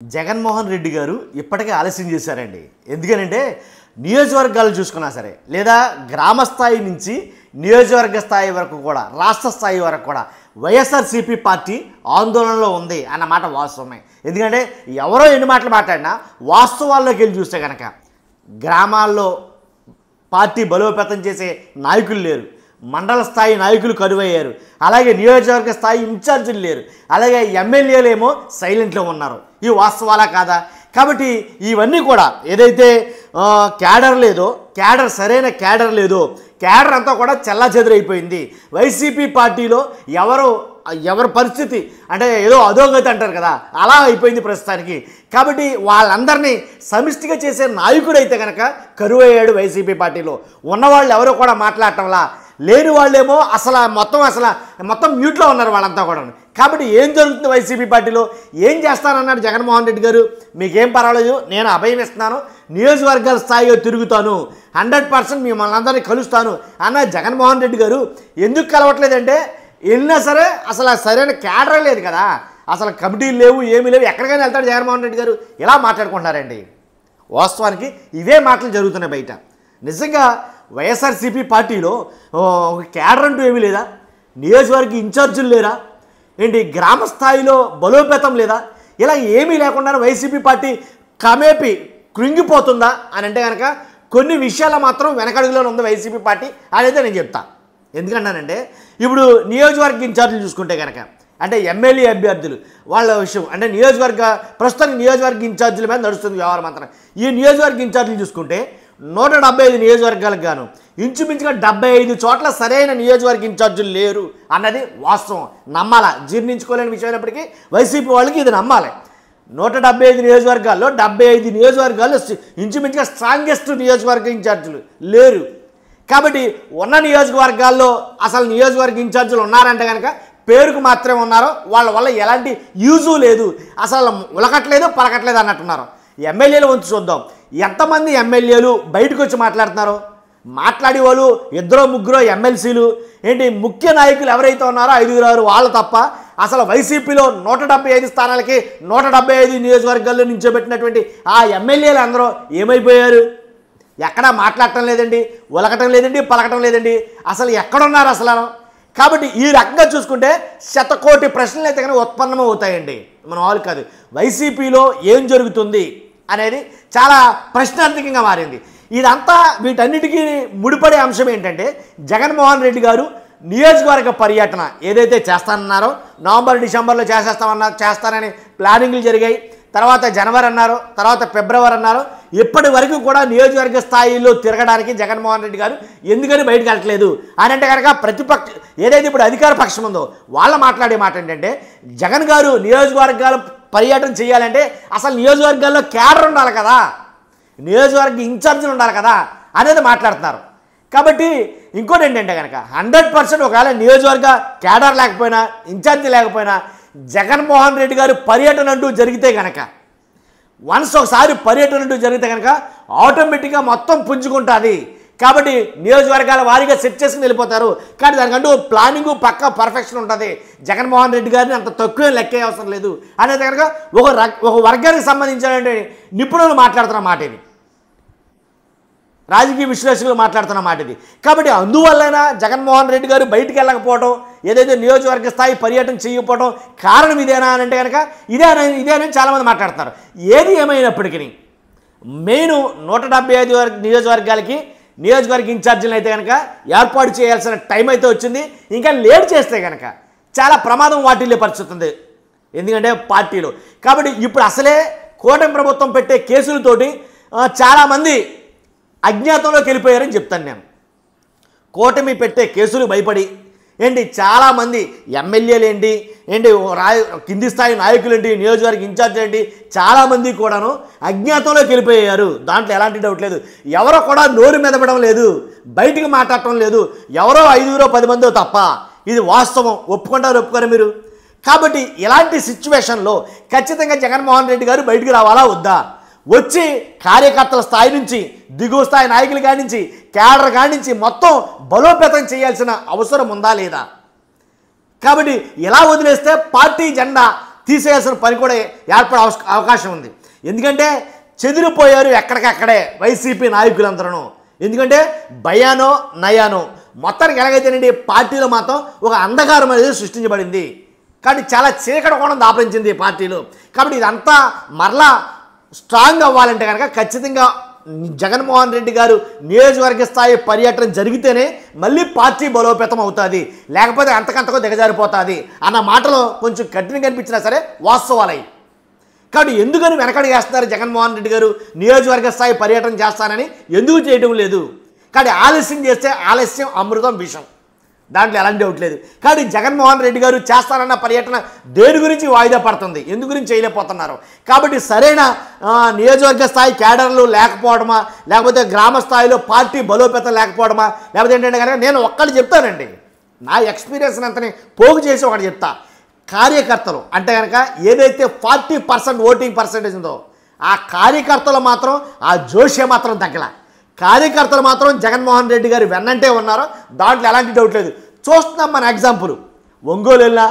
జగన్మోహన్ రెడ్డి గారు ఇప్పటికే ఆలస్యం చేశారండి. ఎందుకనంటే నియోజకవర్గాలు చూసుకున్నా సరే లేదా గ్రామ స్థాయి నుంచి నియోజకవర్గ స్థాయి వరకు కూడా రాష్ట్ర స్థాయి వరకు కూడా వైఎస్ఆర్సీపీ పార్టీ ఆందోళనలో ఉంది అన్నమాట వాస్తవమే. ఎందుకంటే ఎవరో ఎన్ని మాటలు మాట్లాడినా వాస్తవాల్లోకి వెళ్ళి చూస్తే కనుక గ్రామాల్లో పార్టీ బలోపేతం చేసే నాయకులు లేరు, మండల స్థాయి నాయకులు కరువయ్యారు, అలాగే నియోజకవర్గ స్థాయి ఇన్ఛార్జీలు లేరు, అలాగే ఎమ్మెల్యేలు ఏమో సైలెంట్లో ఉన్నారు. ఇవి వాస్తవాలా కాదా? కాబట్టి ఇవన్నీ కూడా ఏదైతే క్యాడర్ లేదో, సరైన క్యాడర్ లేదో, క్యాడర్ అంతా కూడా చెల్లాచెదురైపోయింది. వైసీపీ పార్టీలో ఎవరి పరిస్థితి అంటే ఏదో అధోగతి అంటారు కదా, అలా అయిపోయింది ప్రస్తుతానికి. కాబట్టి వాళ్ళందరినీ సమిష్టిగా చేసే నాయకుడు అయితే కనుక కరువయ్యాడు వైసీపీ పార్టీలో. ఉన్నవాళ్ళు ఎవరో కూడా మాట్లాడటంలా, లేని వాళ్ళేమో మొత్తం మ్యూట్లో ఉన్నారు వాళ్ళంతా కూడా. కాబట్టి ఏం జరుగుతుంది వైసీపీ పార్టీలో, ఏం చేస్తారన్నాడు జగన్మోహన్ రెడ్డి గారు, మీకేం పర్వాలేదు, నేను అభయం ఇస్తున్నాను, నియోజకవర్గాల స్థాయిలో తిరుగుతాను, 100% మిమ్మల్ని అందరినీ కలుస్తాను అన్న జగన్మోహన్ రెడ్డి గారు ఎందుకు కలవట్లేదంటే వెళ్ళినా సరే అసలు సరైన క్యాడర్ లేదు కదా, అసలు కమిటీలు లేవు, ఏమీ లేవు, ఎక్కడికైనా వెళ్తాడు జగన్మోహన్ రెడ్డి గారు. ఇలా మాట్లాడుకుంటున్నారండి. వాస్తవానికి ఇవే మాటలు జరుగుతున్నాయి బయట. నిజంగా వైఎస్ఆర్సీపీ పార్టీలో క్యాడర్ అంటూ ఏమీ లేదా? నియోజకవర్గ ఇన్ఛార్జీలు లేరా ఏంటి? గ్రామ స్థాయిలో బలోపేతం లేదా? ఇలా ఏమీ లేకుండా వైసీపీ పార్టీ కమేపి కృంగిపోతుందా అని అంటే కనుక కొన్ని విషయాల్లో మాత్రం వెనకడుగులోనే ఉంది వైసీపీ పార్టీ అనేది నేను చెప్తా. ఎందుకంటానంటే ఇప్పుడు నియోజకవర్గ ఇన్ఛార్జీలు చూసుకుంటే కనుక అంటే ఎమ్మెల్యే అభ్యర్థులు వాళ్ళ విషయం అంటే ప్రస్తుతం నియోజకవర్గ ఇన్ఛార్జీల మీద నడుస్తుంది వ్యవహారం మాత్రం. ఈ నియోజకవర్గ ఇన్ఛార్జీలు చూసుకుంటే 175 నియోజకవర్గాలకు గాను ఇంచుమించుగా 75 చోట్ల సరైన నియోజకవర్గ ఇన్ఛార్జీలు లేరు అన్నది వాస్తవం. నమ్మాలా, జీర్ణించుకోలేని విషయం అయినప్పటికీ వైసీపీ వాళ్ళకి ఇది నమ్మాలి. 175 నియోజకవర్గాల్లో 75 నియోజకవర్గాల్లో ఇంచుమించుగా స్ట్రాంగెస్ట్ నియోజకవర్గ ఇన్ఛార్జీలు లేరు. కాబట్టి ఉన్న నియోజకవర్గాల్లో అసలు నియోజకవర్గ ఇన్ఛార్జీలు ఉన్నారంటే కనుక పేరుకు మాత్రమే ఉన్నారో, వాళ్ళ వల్ల ఎలాంటి యూజు లేదు, అసలు ఉలకట్లేదు పలకట్లేదు అన్నట్టున్నారు. ఎమ్మెల్యేలు వంతు చూద్దాం. ఎంతమంది ఎమ్మెల్యేలు బయటకు వచ్చి మాట్లాడుతున్నారు? మాట్లాడే వాళ్ళు 2-3 ఎమ్మెల్సీలు ఏంటి, ముఖ్య నాయకులు ఎవరైతే ఉన్నారో 5-6 వాళ్ళు తప్ప అసలు వైసీపీలో 175 స్థానాలకి 175 నియోజకవర్గాల్లో నిల్చోబెట్టినటువంటి ఆ ఎమ్మెల్యేలు అందరూ ఏమైపోయారు? ఎక్కడా మాట్లాడటం లేదండి, ఉలకటం లేదండి, పలకటం లేదండి, అసలు ఎక్కడున్నారు అసలు? కాబట్టి ఈ రకంగా చూసుకుంటే 100 కోటి ప్రశ్నలు అయితే కనుక ఉత్పన్నం అవుతాయండి. మన వాళ్ళు కాదు. వైసీపీలో ఏం జరుగుతుంది అనేది చాలా ప్రశ్నార్థకంగా మారింది. ఇదంతా వీటన్నిటికీ ముడిపడే అంశం ఏంటంటే జగన్మోహన్ రెడ్డి గారు నియోజకవర్గ పర్యటన ఏదైతే చేస్తానన్నారో నవంబర్ డిసెంబర్లో చేస్తానని ప్లానింగ్లు జరిగాయి. తర్వాత జనవరి అన్నారు, తర్వాత ఫిబ్రవరి అన్నారు. ఇప్పటి వరకు కూడా నియోజకవర్గ స్థాయిలో తిరగడానికి జగన్మోహన్ రెడ్డి గారు ఎందుకని బయటకు వెళ్ళట్లేదు అని అంటే కనుక ప్రతిపక్ష ఏదైతే ఇప్పుడు అధికార పక్షం ఉందో వాళ్ళ మాట్లాడే మాట ఏంటంటే జగన్ గారు నియోజకవర్గాల పర్యటన చేయాలంటే అసలు నియోజకవర్గాల్లో క్యాడర్ ఉండాలి కదా, నియోజకవర్గ ఇన్ఛార్జీలు ఉండాలి కదా అనేది మాట్లాడుతున్నారు. కాబట్టి ఇంకోటి ఏంటంటే కనుక 100% ఒకవేళ నియోజకవర్గ క్యాడర్ లేకపోయినా ఇన్ఛార్జీ లేకపోయినా జగన్మోహన్ రెడ్డి గారు పర్యటన అంటూ జరిగితే కనుక ఒకసారి పర్యటన అంటూ జరిగితే కనుక ఆటోమేటిక్గా మొత్తం పుంజుకుంటుంది. కాబట్టి నియోజకవర్గాల వారీగా సెట్ చేసుకుని వెళ్ళిపోతారు. కానీ దానికంటూ ప్లానింగు పక్కా పర్ఫెక్షన్ ఉంటుంది. జగన్మోహన్ రెడ్డి గారిని అంత తక్కువ లెక్కే అవసరం లేదు అనేది కనుక ఒక వర్గానికి సంబంధించిన నిపుణులు మాట్లాడుతున్న మాట ఇది, రాజకీయ విశ్లేషకులు మాట్లాడుతున్న మాట ఇది. కాబట్టి అందువల్లైనా జగన్మోహన్ రెడ్డి గారు బయటికి వెళ్ళకపోవడం, ఏదైతే నియోజకవర్గ స్థాయి పర్యటన చేయకపోవడం కారణం ఇదేనా అని అంటే కనుక ఇదేనని చాలామంది మాట్లాడుతున్నారు. ఏది ఏమైనప్పటికీ మెయిన్ 175 నియోజకవర్గాలకి నియోజకవర్గ ఇన్ఛార్జీలు అయితే కనుక ఏర్పాటు చేయాల్సిన టైం అయితే వచ్చింది. ఇంకా లేట్ చేస్తే కనుక చాలా ప్రమాదం వాటిల్లే పరిస్థితి ఉంది ఎందుకంటే పార్టీలో. కాబట్టి ఇప్పుడు అసలే కూటమి ప్రభుత్వం పెట్టే కేసులతోటి చాలామంది అజ్ఞాతంలోకి వెళ్ళిపోయారని చెప్తాను నేను. కూటమి పెట్టే కేసులు భయపడి చాలామంది ఎమ్మెల్యేలు కింది స్థాయి నాయకులు నియోజకవర్గ ఇన్ఛార్జీలు చాలామంది కూడాను అజ్ఞాతంలోకి వెళ్ళిపోయారు. దాంట్లో ఎలాంటి డౌట్ లేదు. ఎవరో కూడా నోరు మెదపడం లేదు, బయటికి మాట్లాడటం లేదు, ఎవరో 5-10 మందో తప్ప. ఇది వాస్తవం, ఒప్పుకోరు మీరు. కాబట్టి ఇలాంటి సిచ్యువేషన్లో ఖచ్చితంగా జగన్మోహన్ రెడ్డి గారు బయటికి రావాలా వద్దా? వచ్చి కార్యకర్తల స్థాయి నుంచి దిగువ స్థాయి నాయకుల కాడి నుంచి క్యాడర్ కాడి నుంచి మొత్తం బలోపేతం చేయాల్సిన అవసరం ఉందా లేదా? కాబట్టి ఇలా వదిలేస్తే పార్టీ జెండా తీసేయాల్సిన పని కూడా ఏర్పడే అవకాశం ఉంది. ఎందుకంటే చెదిరిపోయారు ఎక్కడికక్కడే వైసీపీ నాయకులందరూ. ఎందుకంటే భయానో నయానో మొత్తానికి ఎలాగైతేనండి పార్టీలో మాత్రం ఒక అంధకారం అనేది సృష్టించబడింది. కాబట్టి చాలా చీకటి కోణం దాపరించింది ఈ పార్టీలో. కాబట్టి ఇదంతా మరలా స్ట్రాంగ్ అవ్వాలంటే కనుక ఖచ్చితంగా జగన్మోహన్ రెడ్డి గారు నియోజకవర్గ స్థాయి పర్యటన జరిగితేనే మళ్ళీ పార్టీ బలోపేతం అవుతుంది, లేకపోతే అంతకంతకో దిగజారిపోతుంది అన్న మాటలో కొంచెం కఠినంగా కనిపించినా సరే వాస్తవాలయ్యి. కాబట్టి ఎందుకని వెనకడి వేస్తున్నారు జగన్మోహన్ రెడ్డి గారు నియోజకవర్గ స్థాయి పర్యటన చేస్తానని ఎందుకు చేయడం లేదు? కాబట్టి ఆలస్యం చేస్తే ఆలస్యం అమృతం విషం, దాంట్లో ఎలాంటి డౌట్ లేదు. కాబట్టి జగన్మోహన్ రెడ్డి గారు చేస్తానన్న పర్యటన దేని గురించి వాయిదా పడుతుంది, ఎందు గురించి చేయలేకపోతున్నారు? కాబట్టి సరైన నియోజకవర్గ స్థాయి క్యాడర్లు లేకపోవడమా, లేకపోతే గ్రామ స్థాయిలో పార్టీ బలోపేతం లేకపోవడమా, లేకపోతే ఏంటంటే కనుక నేను ఒక్కటి చెప్తానండి, నా ఎక్స్పీరియన్స్ అంతని పోగు చేసి ఒకటి చెప్తా. కార్యకర్తలు అంటే కనుక ఏదైతే 40% ఓటింగ్ పర్సెంటేజ్ ఉందో ఆ కార్యకర్తలు మాత్రం ఆ జోషే మాత్రం తగ్గల. కార్యకర్తలు మాత్రం జగన్మోహన్ రెడ్డి గారు వెన్నంటే ఉన్నారో దాంట్లో ఎలాంటి డౌట్ లేదు. చూస్తున్నాం మన ఎగ్జాంపుల్, ఒంగోలు వెళ్ళినా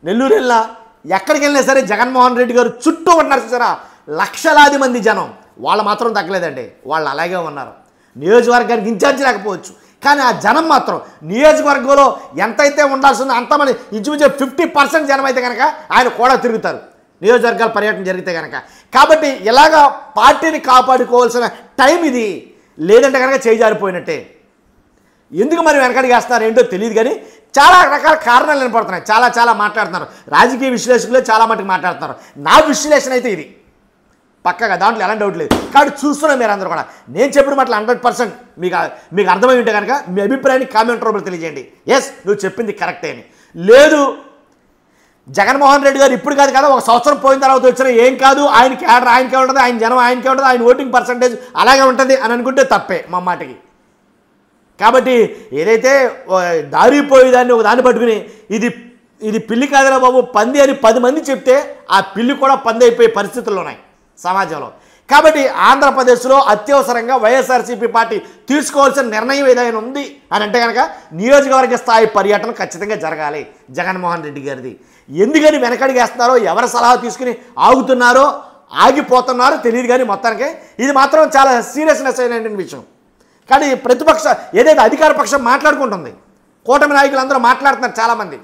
నెల్లూరు వెళ్ళినా ఎక్కడికి వెళ్ళినా సరే జగన్మోహన్ రెడ్డి గారు చుట్టూ ఉన్నారు చూసారా, లక్షలాది మంది జనం, వాళ్ళు మాత్రం తగ్గలేదండి, వాళ్ళు అలాగే ఉన్నారు. నియోజకవర్గానికి ఇన్ఛార్జ్ లేకపోవచ్చు కానీ ఆ జనం మాత్రం నియోజకవర్గంలో ఎంతైతే ఉండాల్సిందో అంతమంది ఇంచుమించు 50% జనం అయితే కనుక ఆయన కూడా తిరుగుతారు నియోజకవర్గాల పర్యటన జరిగితే కనుక. కాబట్టి ఇలాగ పార్టీని కాపాడుకోవాల్సిన టైం ఇది, లేదంటే కనుక చేజారిపోయినట్టే. ఎందుకు మరి వెనకడికి వేస్తున్నారు ఏంటో తెలియదు కానీ చాలా రకాల కారణాలు వినపడుతున్నాయి, చాలా మాట్లాడుతున్నారు. రాజకీయ విశ్లేషకులే చాలా మటుకు మాట్లాడుతున్నారు. నా విశ్లేషణ అయితే ఇది పక్కగా, దాంట్లో ఎలాంటి డౌట్ లేదు. కాబట్టి చూస్తున్నాం మీరు అందరూ కూడా నేను చెప్పిన మాటలు 100% మీకు అర్థమై ఉంటే కనుక మీ అభిప్రాయాన్ని కామెంట్ రూపంలో తెలియజేయండి. ఎస్ నువ్వు చెప్పింది కరెక్టే అని. లేదు జగన్మోహన్ రెడ్డి గారు ఇప్పుడు కాదు కదా, ఒక సంవత్సరం పోయిన తర్వాత వచ్చినా ఏం కాదు, ఆయన క్యాడర్ ఆయనకే ఉంటుంది, ఆయన జనం ఆయనకే ఉంటుంది, ఆయన ఓటింగ్ పర్సంటేజ్ అలాగే ఉంటుంది అని అనుకుంటే తప్పే మా మాటకి. కాబట్టి ఏదైతే దారిపోయేదాన్ని ఒక దాన్ని పట్టుకుని ఇది పిల్లి కాదురా బాబు పంది అని 10 మంది చెప్తే ఆ పిల్లి కూడా పంది అయిపోయే పరిస్థితులు ఉన్నాయి సమాజంలో. కాబట్టి ఆంధ్రప్రదేశ్లో అత్యవసరంగా వైఎస్ఆర్సీపీ పార్టీ తీసుకోవాల్సిన నిర్ణయం ఏదైనా ఉంది అని అంటే కనుక నియోజకవర్గ స్థాయి పర్యటన ఖచ్చితంగా జరగాలి జగన్మోహన్ రెడ్డి గారిది. ఎందుకని వెనకడికి వేస్తున్నారో, ఎవరి సలహా తీసుకుని ఆగుతున్నారో ఆగిపోతున్నారో తెలియదు కానీ మొత్తానికి ఇది మాత్రం చాలా సీరియస్నెస్ అయినటువంటి విషయం. కానీ ప్రతిపక్ష ఏదైతే అధికార పక్షం మాట్లాడుకుంటుంది, కూటమి నాయకులు అందరూ మాట్లాడుతున్నారు చాలామంది.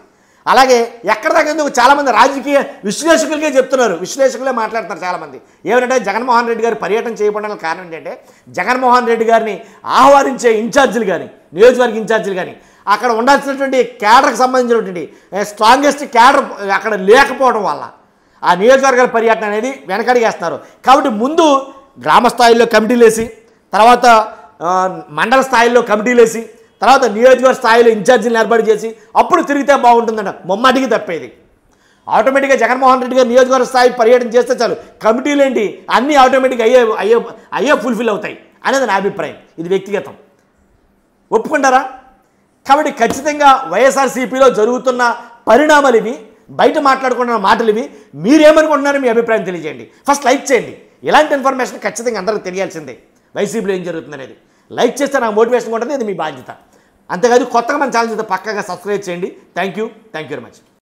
అలాగే ఎక్కడ దాకా ఎందుకు చాలామంది రాజకీయ విశ్లేషకులకే చెప్తున్నారు, విశ్లేషకులే మాట్లాడుతున్నారు చాలామంది. ఏమంటే జగన్మోహన్ రెడ్డి గారు పర్యటన చేయబడడానికి కారణం ఏంటంటే జగన్మోహన్ రెడ్డి గారిని ఆహ్వానించే ఇన్ఛార్జీలు కానీ నియోజకవర్గ ఇన్ఛార్జీలు కానీ అక్కడ ఉండాల్సినటువంటి క్యాడర్కి సంబంధించినటువంటి స్ట్రాంగెస్ట్ క్యాడర్ అక్కడ లేకపోవడం వల్ల ఆ నియోజకవర్గాల పర్యటన అనేది వెనకడిగేస్తున్నారు. కాబట్టి ముందు గ్రామ స్థాయిలో కమిటీలు వేసి, తర్వాత మండల స్థాయిలో కమిటీలు వేసి, తర్వాత నియోజకవర్గ స్థాయిలో ఇన్ఛార్జీలను ఏర్పాటు చేసి అప్పుడు తిరిగితే బాగుంటుందంట. మొమ్మటికి తప్పేది. ఆటోమేటిక్గా జగన్మోహన్ రెడ్డి గారు నియోజకవర్గ స్థాయి పర్యటన చేస్తే చాలు, కమిటీలు ఏంటి అన్నీ ఆటోమేటిక్గా అయ్యే ఫుల్ఫిల్ అవుతాయి అనేది నా అభిప్రాయం. ఇది వ్యక్తిగతం, ఒప్పుకుంటారా? కాబట్టి ఖచ్చితంగా వైఎస్ఆర్సీపీలో జరుగుతున్న పరిణామాలు ఇవి, బయట మాట్లాడుకుంటున్న మాటలు ఇవి. మీరేమనుకుంటున్నారో మీ అభిప్రాయం తెలియజేయండి. ఫస్ట్ లైక్ చేయండి. ఇలాంటి ఇన్ఫర్మేషన్ ఖచ్చితంగా అందరికీ తెలియాల్సిందే, వైసీపీలో ఏం జరుగుతుంది అనేది. లైక్ చేస్తే నాకు మోటివేషన్ ఉంటుంది, అది మీ బాధ్యత. అంతేకాదు కొత్తగా మన ఛానల్ చేస్తే పక్కగా సబ్స్క్రైబ్ చేయండి. Thank you very much.